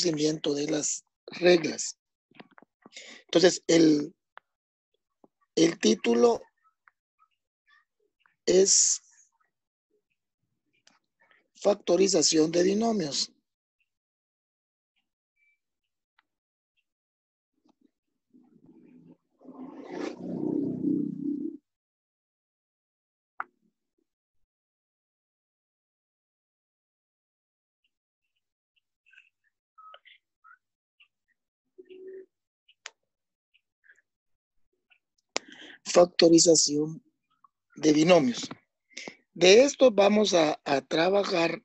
conocimiento de las reglas. Entonces, el título es factorización de binomios. Factorización de binomios. De esto vamos a trabajar,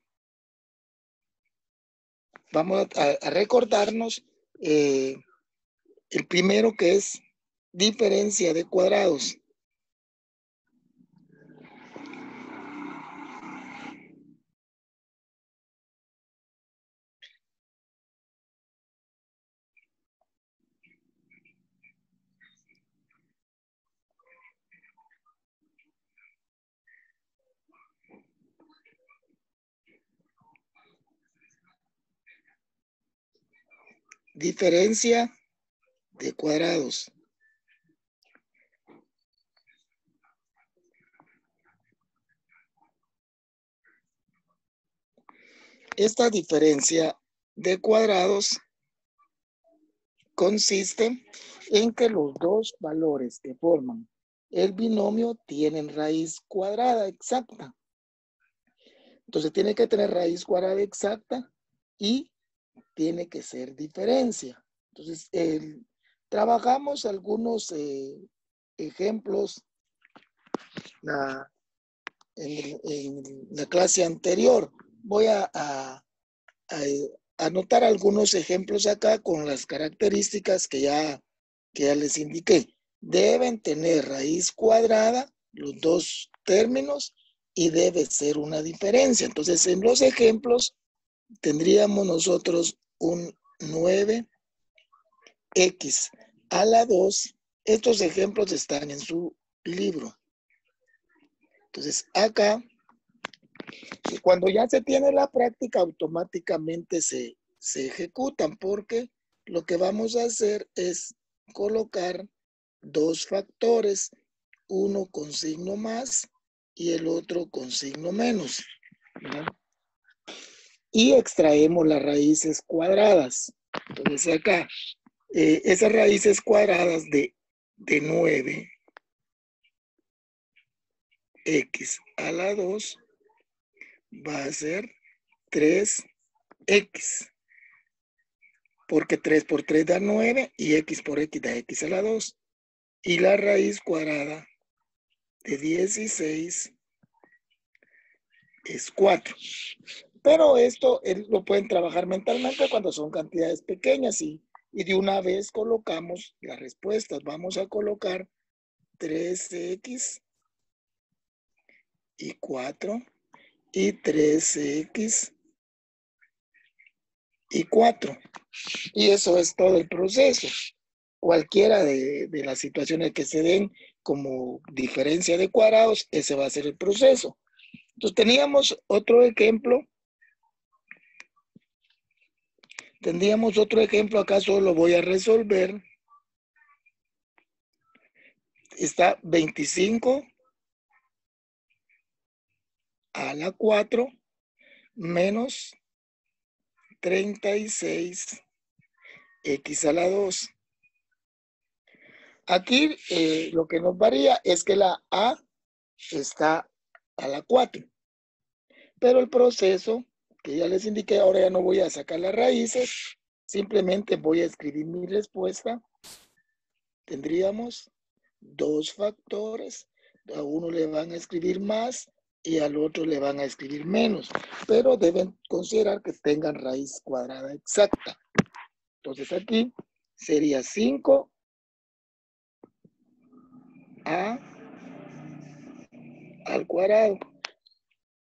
vamos a recordarnos el primero, que es diferencia de cuadrados. Diferencia de cuadrados. Esta diferencia de cuadrados consiste en que los dos valores que forman el binomio tienen raíz cuadrada exacta. Entonces tiene que tener raíz cuadrada exacta y tiene que ser diferencia. Entonces trabajamos algunos ejemplos en la clase anterior. Voy a anotar algunos ejemplos acá con las características que ya les indiqué. Deben tener raíz cuadrada los dos términos y debe ser una diferencia. Entonces, en los ejemplos tendríamos nosotros un 9x a la 2. Estos ejemplos están en su libro. Entonces, acá, cuando ya se tiene la práctica, automáticamente se ejecutan, porque lo que vamos a hacer es colocar dos factores, uno con signo más y el otro con signo menos, ¿no? Y extraemos las raíces cuadradas. Entonces acá, esas raíces cuadradas de 9x a la 2 va a ser 3x, porque 3 por 3 da 9 y x por x da x a la 2. Y la raíz cuadrada de 16 es 4. Pero esto lo pueden trabajar mentalmente cuando son cantidades pequeñas y de una vez colocamos las respuestas. Vamos a colocar 3x y 4 y 3x y 4. Y eso es todo el proceso. Cualquiera de las situaciones que se den como diferencia de cuadrados, ese va a ser el proceso. Entonces teníamos otro ejemplo. Tendríamos otro ejemplo, acá solo voy a resolver. Está 25 a la 4 menos 36x a la 2. Aquí lo que nos varía es que la A está a la 4. Pero el proceso que ya les indiqué, ahora ya no voy a sacar las raíces, simplemente voy a escribir mi respuesta. Tendríamos dos factores, a uno le van a escribir más y al otro le van a escribir menos, pero deben considerar que tengan raíz cuadrada exacta. Entonces aquí sería 5 a al cuadrado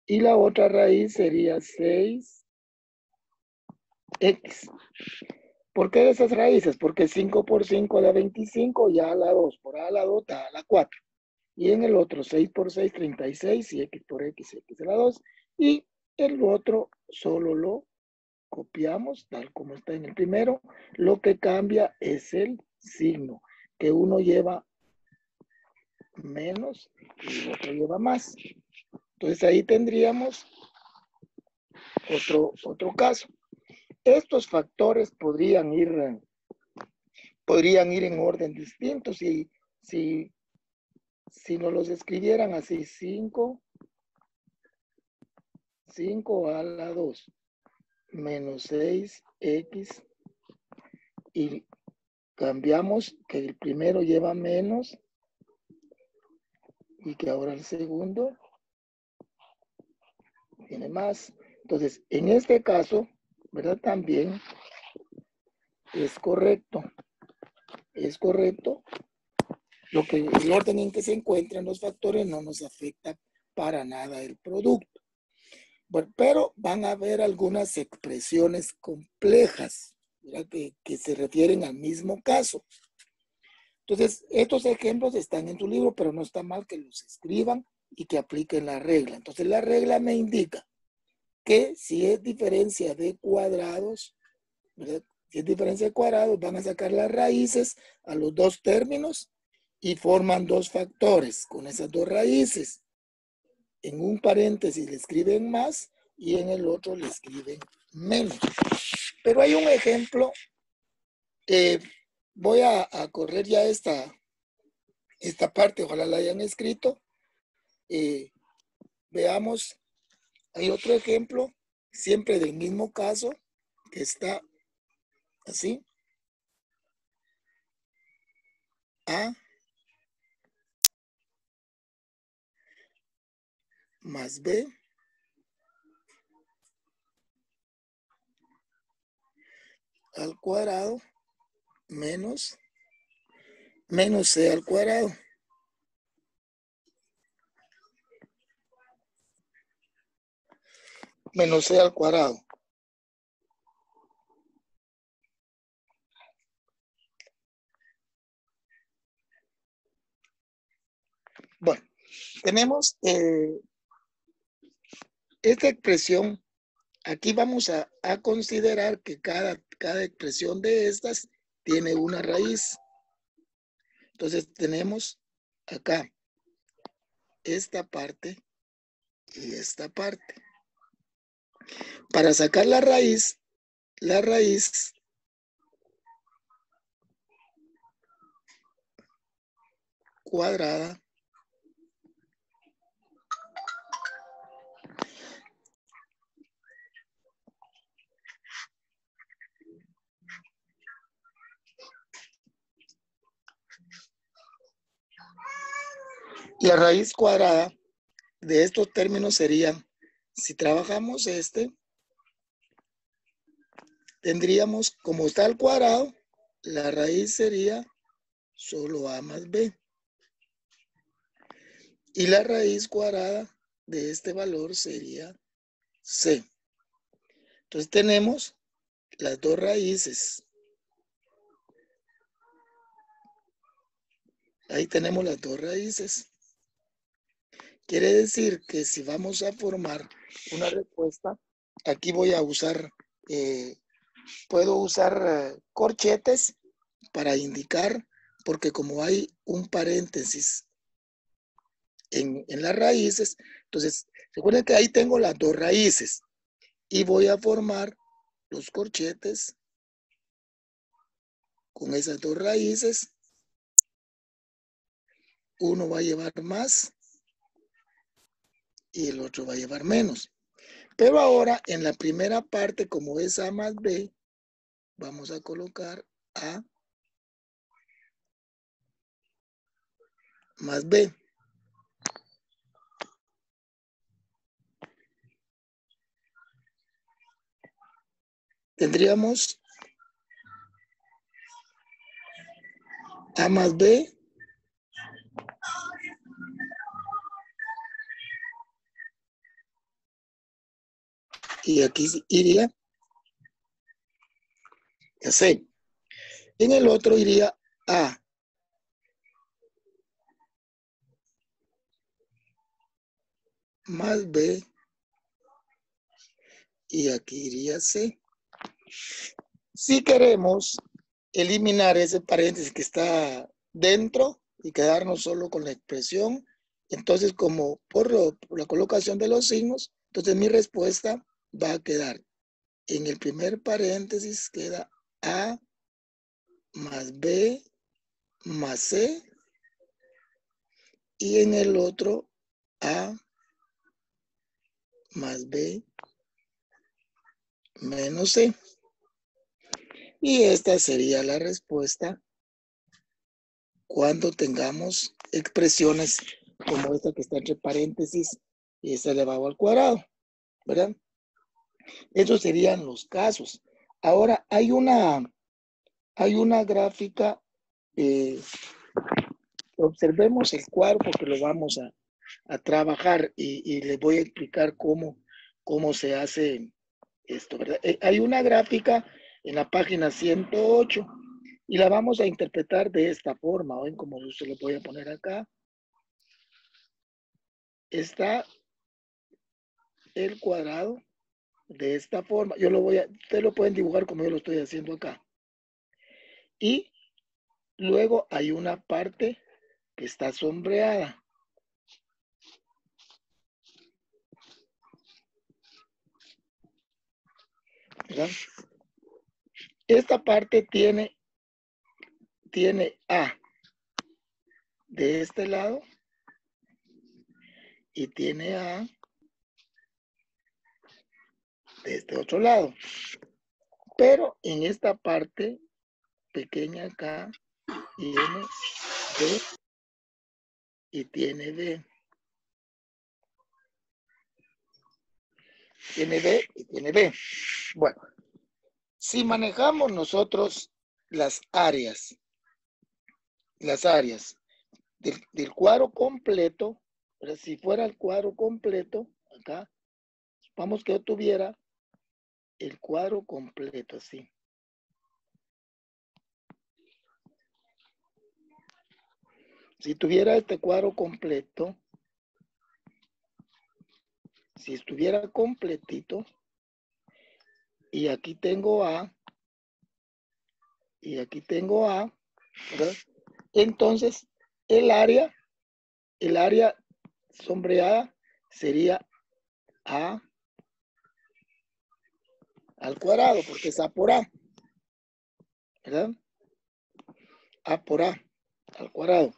y la otra raíz sería 6x. ¿Por qué de esas raíces? Porque 5 por 5 da 25 y a la 2 por a la 2 da a la 4. Y en el otro 6 por 6, 36 y x por x, x a la 2. Y el otro solo lo Copiamos tal como está en el primero. Lo que cambia es el signo, que uno lleva menos y el otro lleva más. Entonces ahí tendríamos otro caso. Estos factores podrían ir en orden distinto si nos los escribieran así: 5 a la 2 menos 6x, y cambiamos que el primero lleva menos y que ahora el segundo tiene más. Entonces, en este caso, ¿verdad? También es correcto. Es correcto. El orden en que se encuentran los factores no nos afecta para nada el producto. Bueno, pero van a haber algunas expresiones complejas, ¿verdad? Que se refieren al mismo caso. Entonces, estos ejemplos están en tu libro, pero no está mal que los escriban y que apliquen la regla. Entonces, la regla me indica que si es diferencia de cuadrados, ¿verdad? Si es diferencia de cuadrados, van a sacar las raíces a los dos términos y forman dos factores con esas dos raíces. En un paréntesis le escriben más y en el otro le escriben menos. Pero hay un ejemplo. Voy a correr ya esta parte, ojalá la hayan escrito. Veamos, hay otro ejemplo, siempre del mismo caso, que está así. A más B al cuadrado menos C al cuadrado. Menos C al cuadrado. Bueno, tenemos esta expresión. Aquí vamos a considerar que cada expresión de estas tiene una raíz. Entonces tenemos acá esta parte y esta parte. Para sacar la raíz cuadrada la raíz cuadrada de estos términos serían, si trabajamos tendríamos, como está al cuadrado, la raíz sería solo a más b. Y la raíz cuadrada de este valor sería c. Entonces tenemos las dos raíces. Ahí tenemos las dos raíces. Quiere decir que si vamos a formar una respuesta, aquí voy a usar, puedo usar corchetes para indicar, porque como hay un paréntesis en las raíces, entonces recuerden que ahí tengo las dos raíces y voy a formar los corchetes con esas dos raíces. Uno va a llevar más y el otro va a llevar menos. Pero ahora en la primera parte, como es A más B, vamos a colocar A más B. Tendríamos A más B y aquí iría C. En el otro iría A más B y aquí iría C. Si queremos eliminar ese paréntesis que está dentro y quedarnos solo con la expresión, entonces como por la colocación de los signos, entonces mi respuesta va a quedar en el primer paréntesis queda A más B más C y en el otro A más B menos C. Y esta sería la respuesta cuando tengamos expresiones como esta que está entre paréntesis y es elevado al cuadrado, ¿verdad? Esos serían los casos. Ahora hay una gráfica, observemos el cuadro porque lo vamos a trabajar y les voy a explicar cómo se hace esto, ¿verdad? Hay una gráfica en la página 108 y la vamos a interpretar de esta forma. ¿Ven? Como yo se lo voy a poner acá. Está el cuadrado de esta forma. Yo lo voy a, ustedes lo pueden dibujar como yo lo estoy haciendo acá. Y luego hay una parte que está sombreada. ¿Verdad? Esta parte tiene A de este lado y tiene A de este otro lado. Pero en esta parte pequeña acá tiene B y tiene B. Tiene B y tiene B. Bueno, si manejamos nosotros las áreas del cuadro completo, pero si fuera el cuadro completo, acá, supongamos que yo tuviera el cuadro completo, así. Si tuviera este cuadro completo, si estuviera completito, y aquí tengo A, y aquí tengo A, ¿verdad? Entonces el área sombreada sería A al cuadrado, porque es A por A, ¿verdad? A por A al cuadrado.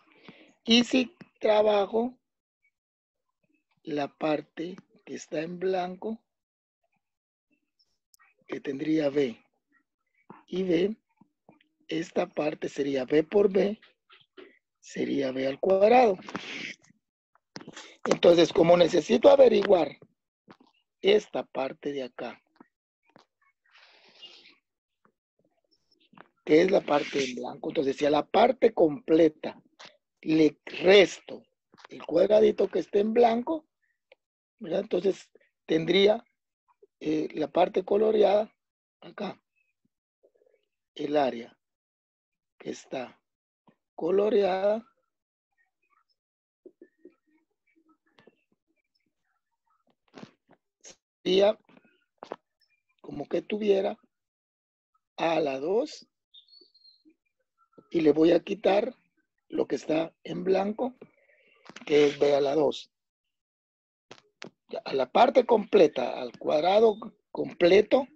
Y si trabajo la parte que está en blanco, que tendría B y B, esta parte sería B por B, sería B al cuadrado. Entonces, como necesito averiguar esta parte de acá, que es la parte en blanco, entonces si a la parte completa le resto el cuadradito que esté en blanco, ¿verdad? Entonces tendría la parte coloreada acá, el área que está coloreada sería como que tuviera A a la 2 y le voy a quitar lo que está en blanco, que es B a la 2. A la parte completa, al cuadrado completo,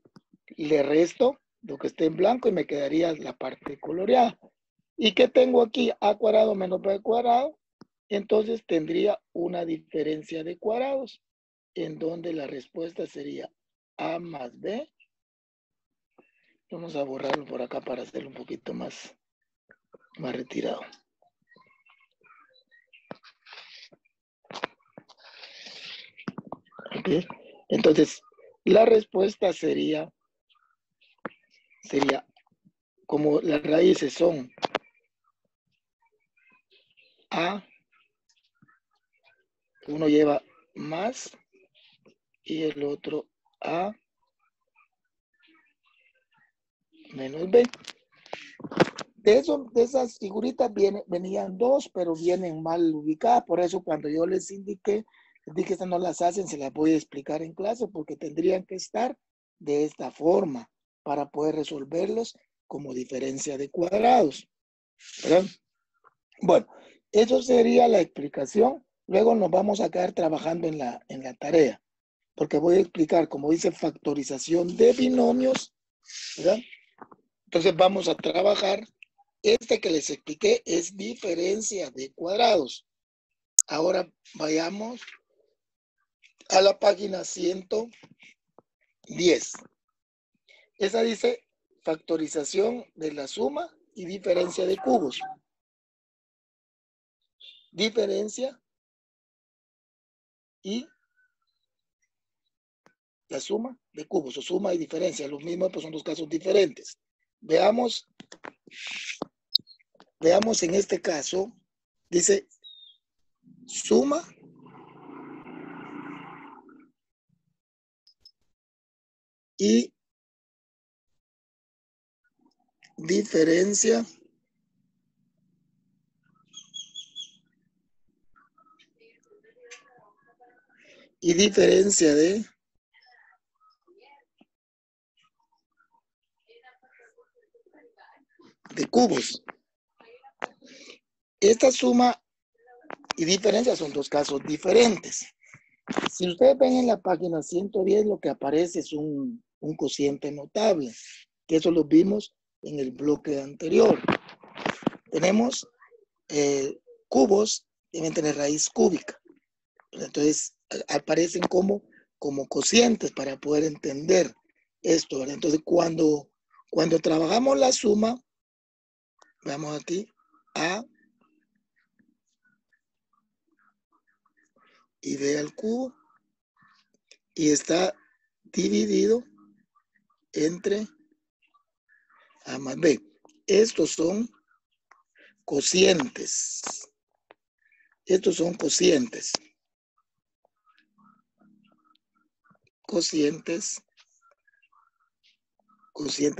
le resto lo que esté en blanco y me quedaría la parte coloreada. ¿Y qué tengo aquí? A cuadrado menos B cuadrado. Entonces tendría una diferencia de cuadrados, en donde la respuesta sería A más B. Vamos a borrarlo por acá para hacerlo un poquito más retirado. ¿Okay? Entonces, la respuesta sería, como las raíces son A, uno lleva más y el otro A menos B. De esas figuritas venían dos, pero vienen mal ubicadas. Por eso cuando yo les indiqué, les dije que estas no las hacen, se las voy a explicar en clase porque tendrían que estar de esta forma para poder resolverlos como diferencia de cuadrados, ¿verdad? Bueno, eso sería la explicación. Luego nos vamos a quedar trabajando en la tarea, porque voy a explicar, como dice, factorización de binomios, ¿verdad? Entonces vamos a trabajar. Este que les expliqué es diferencia de cuadrados. Ahora vayamos a la página 110. Esa dice factorización de la suma y diferencia de cubos. Diferencia y la suma de cubos, o suma y diferencia. Los mismos, pues son dos casos diferentes. Veamos en este caso, dice suma y diferencia de cubos. Esta suma y diferencia son dos casos diferentes. Si ustedes ven en la página 110, lo que aparece es un cociente notable, que eso lo vimos en el bloque anterior. Tenemos cubos, deben tener raíz cúbica. Entonces, aparecen como cocientes para poder entender esto, ¿verdad? Entonces, cuando trabajamos la suma, veamos aquí, A y B al cubo, y está dividido entre A más B. Estos son cocientes. Estos son cocientes. Cocientes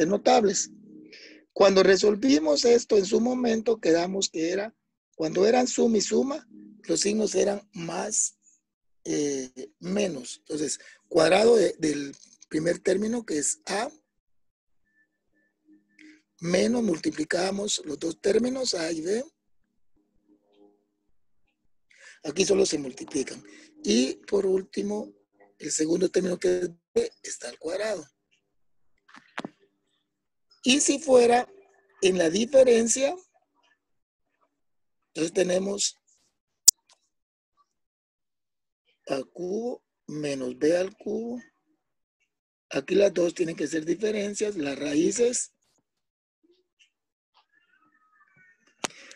notables. Cuando resolvimos esto en su momento, quedamos que era, cuando eran suma y suma, los signos eran más, menos. Entonces, cuadrado del primer término, que es A, menos, multiplicamos los dos términos, A y B. Aquí solo se multiplican. Y por último, el segundo término, que es B, está al cuadrado. Y si fuera en la diferencia, entonces tenemos A cubo menos B al cubo. Aquí las dos tienen que ser diferencias. Las raíces,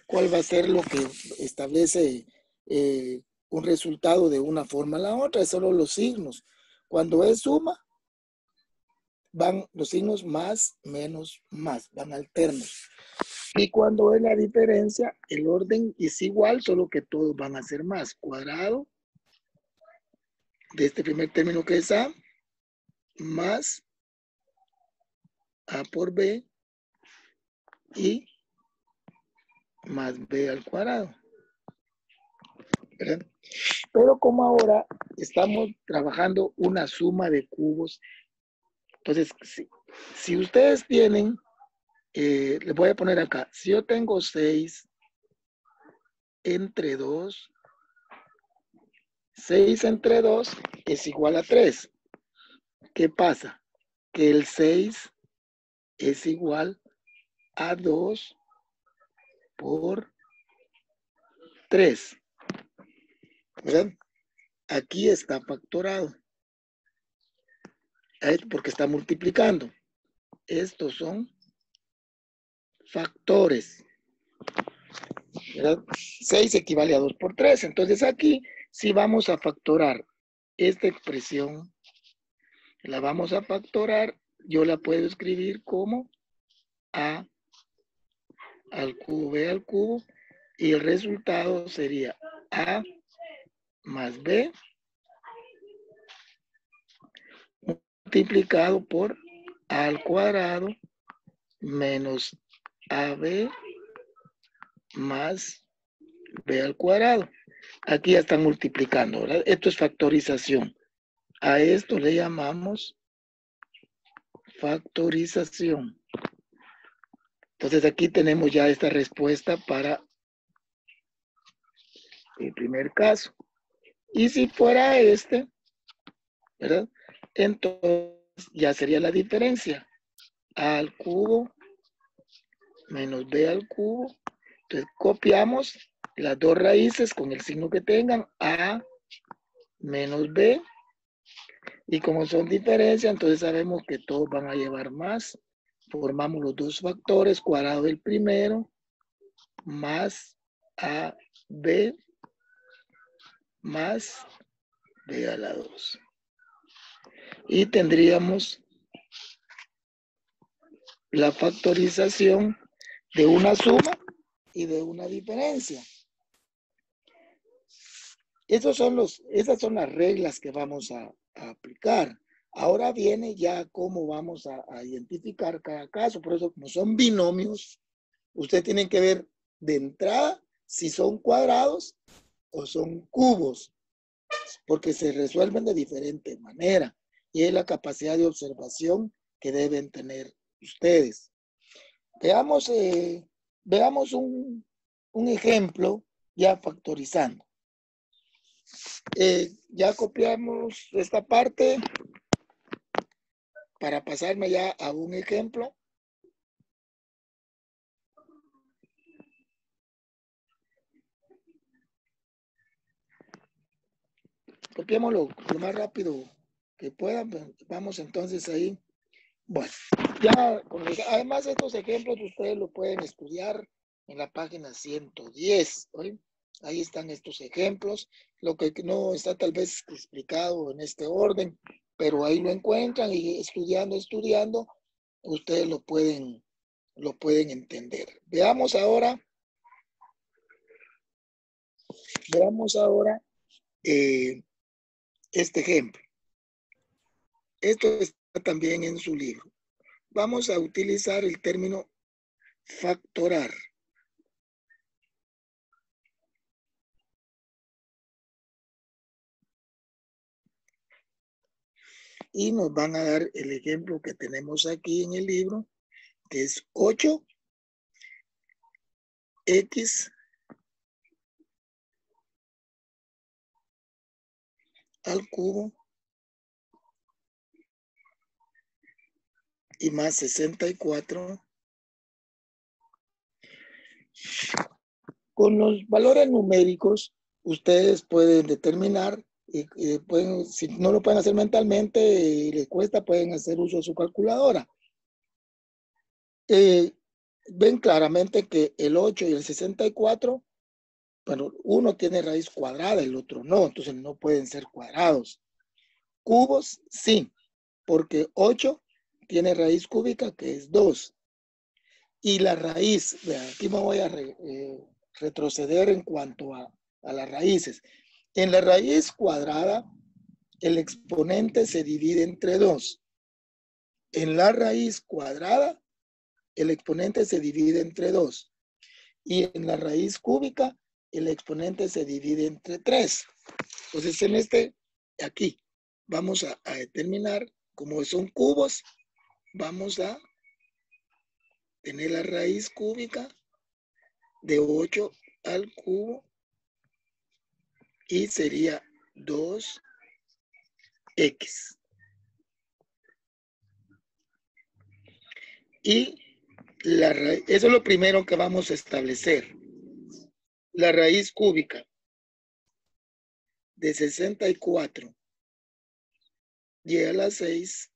¿cuál va a ser lo que establece un resultado de una forma a la otra? Es solo los signos. Cuando es suma, van los signos más, menos, más, van alternos. Y cuando es la diferencia, el orden es igual, solo que todos van a ser más. Cuadrado de este primer término, que es A, más A por B y más B al cuadrado, ¿verdad? Pero como ahora estamos trabajando una suma de cubos, entonces si ustedes tienen, les voy a poner acá, si yo tengo 6 entre 2, 6 entre 2 es igual a 3. ¿Qué pasa? Que el 6 es igual a 2 por 3, ¿verdad? Aquí está factorado, porque está multiplicando. Estos son factores, ¿verdad? 6 equivale a 2 por 3. Entonces aquí, si vamos a factorar esta expresión, la vamos a factorar, yo la puedo escribir como A al cubo, B al cubo, y el resultado sería A más B multiplicado por A al cuadrado menos AB más B al cuadrado. Aquí ya están multiplicando, ¿verdad? Esto es factorización. A esto le llamamos factorización. Entonces aquí tenemos ya esta respuesta para el primer caso. Y si fuera este, ¿verdad? Entonces ya sería la diferencia. A al cubo menos b al cubo. Entonces copiamos las dos raíces con el signo que tengan, a menos b. Y como son diferencias, entonces sabemos que todos van a llevar más. Formamos los dos factores, cuadrado del primero, más AB, más B a la 2. Y tendríamos la factorización de una suma y de una diferencia. Esas son las reglas que vamos a aplicar. Ahora viene ya cómo vamos a identificar cada caso. Por eso, como son binomios, ustedes tienen que ver de entrada si son cuadrados o son cubos, porque se resuelven de diferente manera. Y es la capacidad de observación que deben tener ustedes. Veamos un ejemplo ya factorizando. Ya copiamos esta parte para pasarme ya a un ejemplo. Copiémoslo lo más rápido que puedan. Vamos entonces ahí. Bueno, ya además estos ejemplos ustedes lo pueden estudiar en la página 110. ¿Oye? Ahí están estos ejemplos. Lo que no está tal vez explicado en este orden, pero ahí lo encuentran y estudiando, ustedes lo pueden entender. Veamos ahora este ejemplo. Esto está también en su libro. Vamos a utilizar el término factorar. Y nos van a dar el ejemplo que tenemos aquí en el libro, que es 8x al cubo y más 64. Con los valores numéricos, ustedes pueden determinar, si no lo pueden hacer mentalmente y les cuesta, pueden hacer uso de su calculadora. Ven claramente que el 8 y el 64, bueno, uno tiene raíz cuadrada, el otro no, entonces no pueden ser cuadrados. Cubos, sí, porque 8 tiene raíz cúbica que es 2. Y la raíz, aquí me voy a retroceder en cuanto a las raíces. En la raíz cuadrada, el exponente se divide entre 2. En la raíz cuadrada, el exponente se divide entre 2. Y en la raíz cúbica, el exponente se divide entre 3. Entonces, aquí, vamos a determinar, como son cubos, vamos a tener la raíz cúbica de 8 al cubo y sería 2x. Y eso es lo primero que vamos a establecer. La raíz cúbica de 64 y a la 6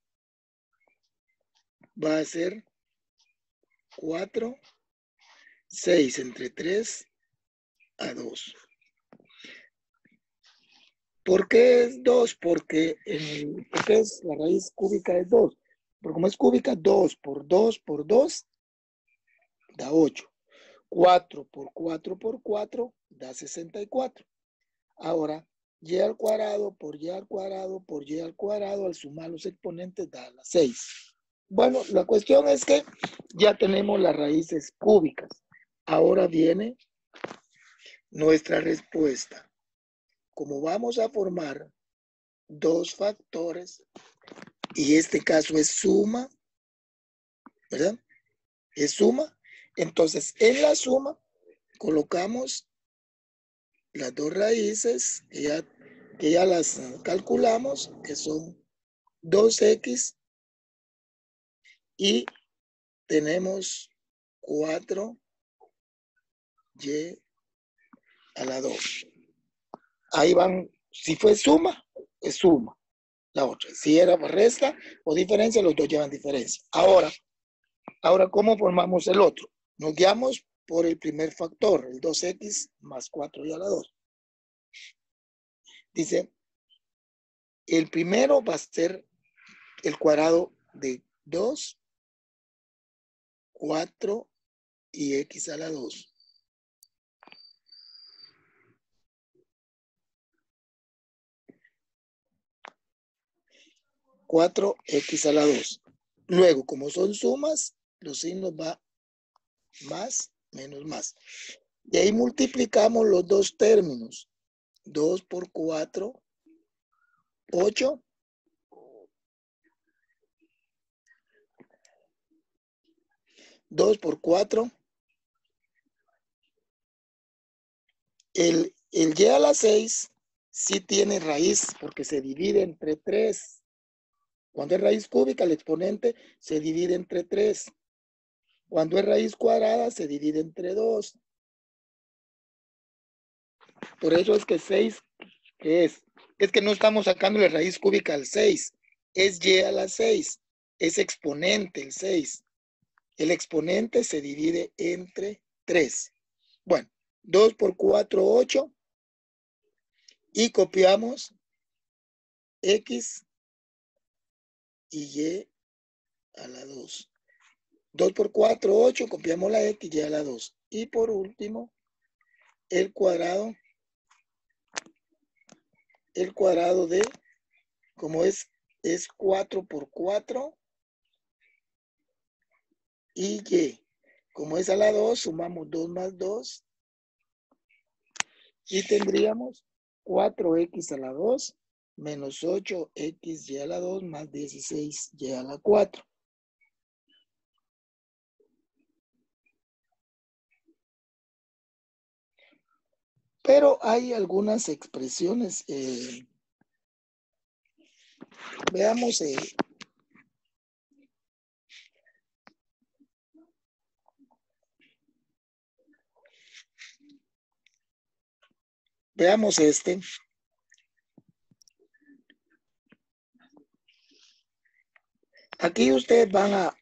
va a ser 4, 6 entre 3 a 2. ¿Por qué es 2? Porque la raíz cúbica es 2. Porque como es cúbica, 2 por 2 por 2 da 8. 4 por 4 por 4 da 64. Ahora, y al cuadrado por y al cuadrado por y al cuadrado, al sumar los exponentes da las 6. Bueno, la cuestión es que ya tenemos las raíces cúbicas. Ahora viene nuestra respuesta. Como vamos a formar dos factores, y este caso es suma ¿verdad? Es suma. Entonces, en la suma colocamos las dos raíces que ya las calculamos, que son 2x y tenemos 4y a la 2. Ahí van, si fue suma, es suma. La otra, si era resta o diferencia, los dos llevan diferencia. Ahora, ¿cómo formamos el otro? Nos guiamos por el primer factor, el 2x más 4y a la 2. Dice, el primero va a ser el cuadrado de 2, 4 y x a la 2. Cuatro x a la 2. Luego, como son sumas, los signos va más, menos, más. De ahí multiplicamos los dos términos. 2 por 4, 8. 2 por 4. El y a la 6 sí tiene raíz porque se divide entre 3. Cuando es raíz cúbica, el exponente se divide entre 3. Cuando es raíz cuadrada, se divide entre 2. Por eso es que 6, ¿qué es? Es que no estamos sacando la raíz cúbica al 6. Es y a la 6. Es exponente el 6. El exponente se divide entre 3. Bueno, 2 por 4, 8. Y copiamos x y y a la 2. 2 por 4, 8. Copiamos la x y a la 2. Y por último, el cuadrado de, como es 4 por 4 y y. Como es a la 2, sumamos 2 más 2 y tendríamos 4x a la 2 menos 8xy a la 2 más 16y a la 4. Pero hay algunas expresiones. Veamos. Veamos este. Aquí ustedes van a,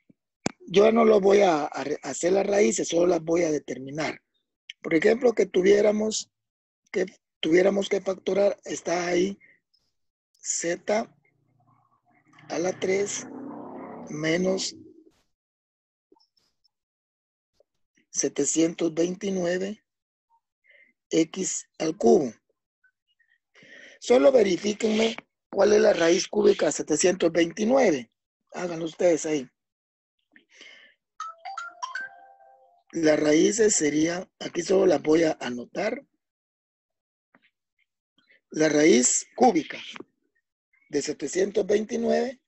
yo no lo voy a hacer las raíces, solo las voy a determinar. Por ejemplo, que tuviéramos que factorar, está ahí z a la 3 menos 729 x al cubo. Solo verifíquenme cuál es la raíz cúbica de 729. Háganlo ustedes ahí. Las raíces serían, aquí solo las voy a anotar. La raíz cúbica de 729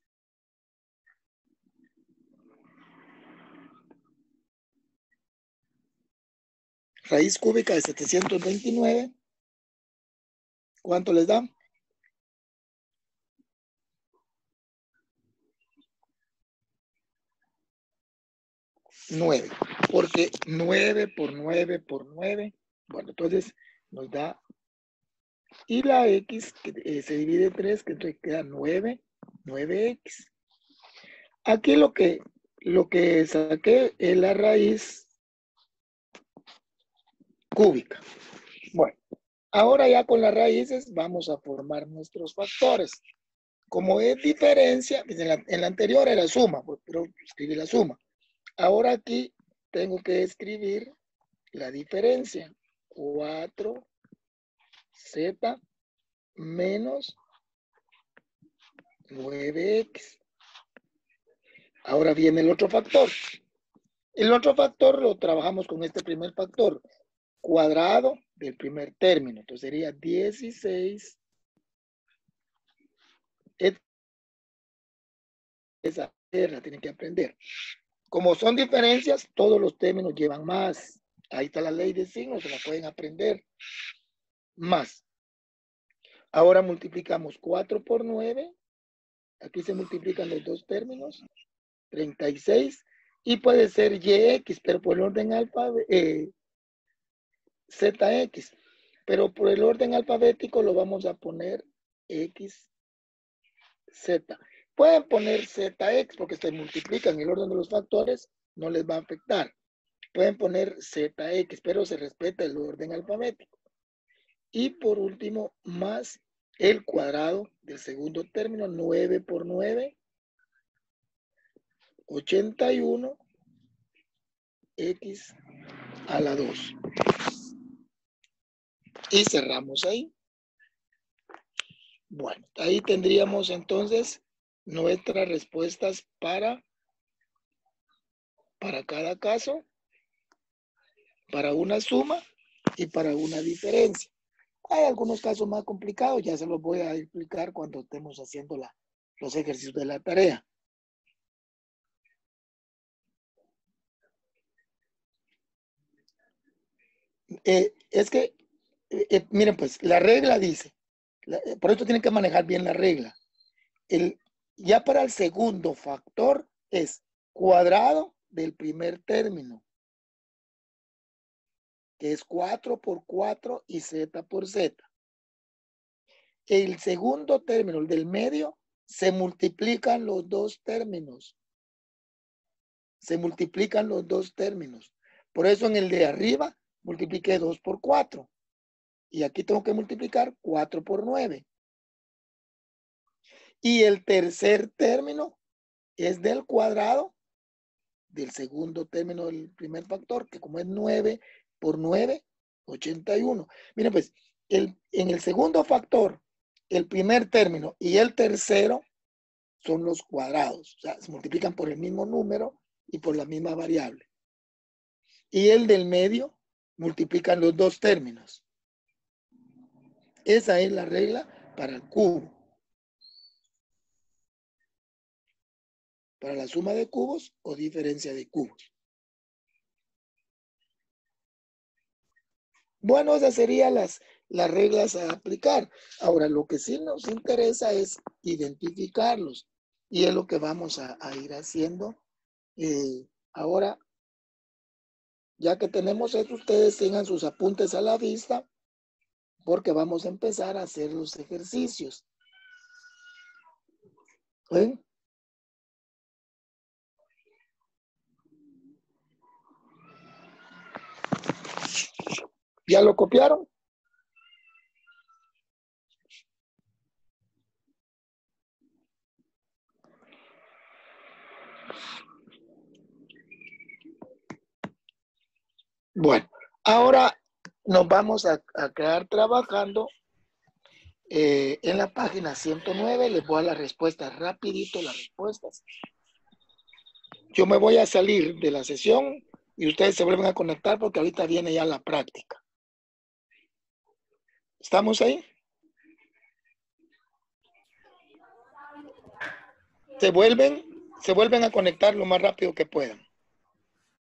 raíz cúbica de 729, ¿cuánto les da? 9, porque 9 por 9 por 9, bueno, entonces nos da, y la x que se divide en 3, que entonces queda 9x. Aquí lo que saqué es la raíz cúbica. Bueno, ahora ya con las raíces vamos a formar nuestros factores. Como es diferencia, en la anterior era suma, pero escribí la suma. Ahora aquí tengo que escribir la diferencia. 4z menos 9x. Ahora viene el otro factor. El otro factor lo trabajamos con este primer factor. Cuadrado del primer término. Entonces sería 16. Esa la tienen que aprender. Como son diferencias, todos los términos llevan más. Ahí está la ley de signos, se la pueden aprender. Más. Ahora multiplicamos 4 por 9. Aquí se multiplican los dos términos. 36. Y puede ser YX, pero por el orden ZX. Pero por el orden alfabético lo vamos a poner XZ. Pueden poner ZX porque se multiplican el orden de los factores, no les va a afectar. Pueden poner ZX, pero se respeta el orden alfabético. Y por último, más el cuadrado del segundo término, 9 por 9, 81, X a la 2. Y cerramos ahí. Bueno, ahí tendríamos entonces nuestras respuestas para cada caso, para una suma y para una diferencia. Hay algunos casos más complicados, ya se los voy a explicar cuando estemos haciendo los ejercicios de la tarea. Es que, miren pues, la regla dice, por eso tienen que manejar bien la regla. Ya para el segundo factor es cuadrado del primer término, que es 4 por 4 y z por z. El segundo término, el del medio, se multiplican los dos términos. Se multiplican los dos términos. Por eso en el de arriba multipliqué 2 por 4. Y aquí tengo que multiplicar 4 por 9. Y el tercer término es del cuadrado del segundo término del primer factor, que como es 9 por 9, 81. Miren pues, en el segundo factor, el primer término y el tercero son los cuadrados. O sea, se multiplican por el mismo número y por la misma variable. Y el del medio multiplican los dos términos. Esa es la regla para el cubo. Para la suma de cubos o diferencia de cubos. Bueno, esas serían las reglas a aplicar. Ahora, lo que sí nos interesa es identificarlos. Y es lo que vamos a ir haciendo. Ahora, ya que tenemos eso, ustedes tengan sus apuntes a la vista, porque vamos a empezar a hacer los ejercicios. ¿Ven? ¿Ya lo copiaron? Bueno, ahora nos vamos a quedar trabajando en la página 109. Les voy a dar las respuestas rapidito, las respuestas. Yo me voy a salir de la sesión y ustedes se vuelven a conectar porque ahorita viene ya la práctica. ¿Estamos ahí? Se vuelven a conectar lo más rápido que puedan.